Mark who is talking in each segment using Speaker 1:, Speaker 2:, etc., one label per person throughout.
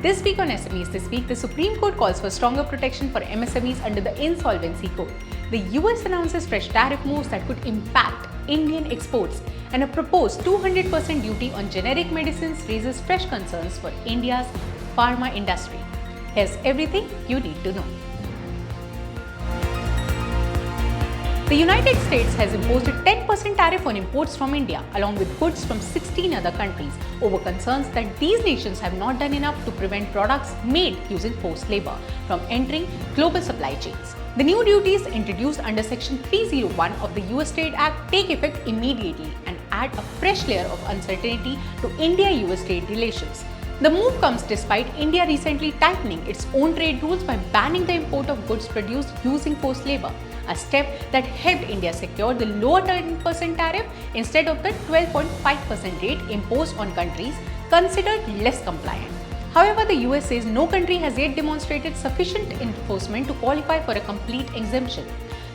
Speaker 1: This week on SMEs This Week, the Supreme Court calls for stronger protection for MSMEs under the Insolvency Code. The US announces fresh tariff moves that could impact Indian exports, and a proposed 200% duty on generic medicines raises fresh concerns for India's pharma industry. Here's everything you need to know. The United States has imposed a 10% tariff on imports from India, along with goods from 16 other countries, over concerns that these nations have not done enough to prevent products made using forced labor from entering global supply chains. The new duties introduced under Section 301 of the US Trade Act take effect immediately and add a fresh layer of uncertainty to India-US trade relations. The move comes despite India recently tightening its own trade rules by banning the import of goods produced using forced labor, a step that helped India secure the lower 10% tariff instead of the 12.5% rate imposed on countries considered less compliant. However, the US says no country has yet demonstrated sufficient enforcement to qualify for a complete exemption.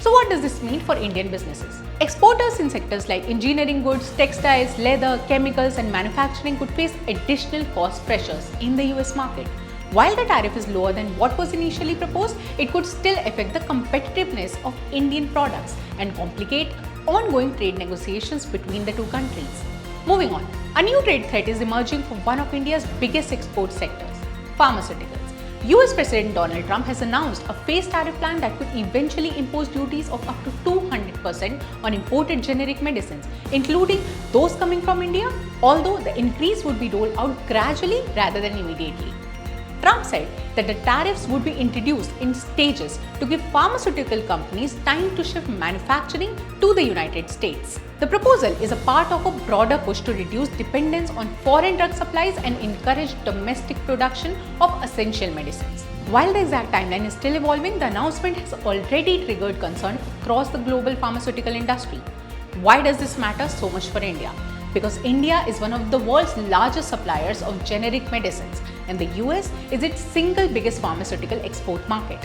Speaker 1: So what does this mean for Indian businesses? Exporters in sectors like engineering goods, textiles, leather, chemicals and manufacturing could face additional cost pressures in the US market. While the tariff is lower than what was initially proposed, it could still affect the competitiveness of Indian products and complicate ongoing trade negotiations between the two countries. Moving on, a new trade threat is emerging for one of India's biggest export sectors, pharmaceuticals. US President Donald Trump has announced a phased tariff plan that could eventually impose duties of up to 200% on imported generic medicines, including those coming from India, although the increase would be rolled out gradually rather than immediately. Trump said that the tariffs would be introduced in stages to give pharmaceutical companies time to shift manufacturing to the United States. The proposal is a part of a broader push to reduce dependence on foreign drug supplies and encourage domestic production of essential medicines. While the exact timeline is still evolving, the announcement has already triggered concern across the global pharmaceutical industry. Why does this matter so much for India? Because India is one of the world's largest suppliers of generic medicines, and the US is its single biggest pharmaceutical export market.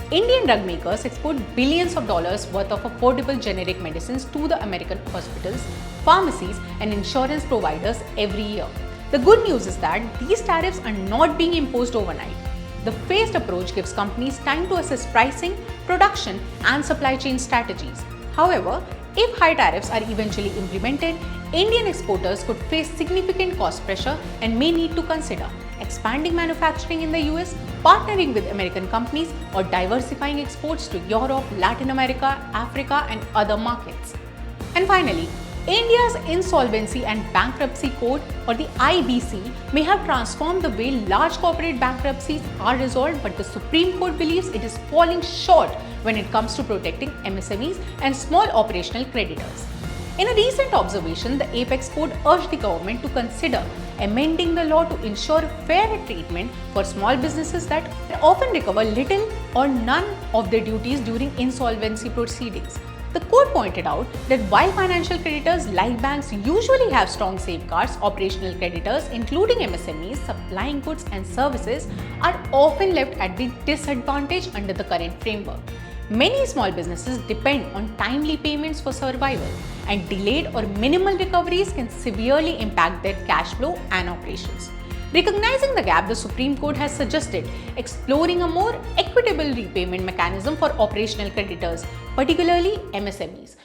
Speaker 1: Indian drug makers export billions of dollars worth of affordable generic medicines to the American hospitals, pharmacies, and insurance providers every year. The good news is that these tariffs are not being imposed overnight. The phased approach gives companies time to assess pricing, production, and supply chain strategies. However, if high tariffs are eventually implemented, Indian exporters could face significant cost pressure and may need to consider expanding manufacturing in the US, partnering with American companies, or diversifying exports to Europe, Latin America, Africa, and other markets. And finally, India's Insolvency and Bankruptcy Code, or the IBC, may have transformed the way large corporate bankruptcies are resolved, but the Supreme Court believes it is falling short when it comes to protecting MSMEs and small operational creditors. In a recent observation, the Apex Court urged the government to consider amending the law to ensure fairer treatment for small businesses that often recover little or none of their duties during insolvency proceedings. The court pointed out that while financial creditors like banks usually have strong safeguards, operational creditors, including MSMEs supplying goods and services, are often left at the disadvantage under the current framework. Many small businesses depend on timely payments for survival, and delayed or minimal recoveries can severely impact their cash flow and operations. Recognizing the gap, the Supreme Court has suggested exploring a more equitable repayment mechanism for operational creditors, particularly MSMEs,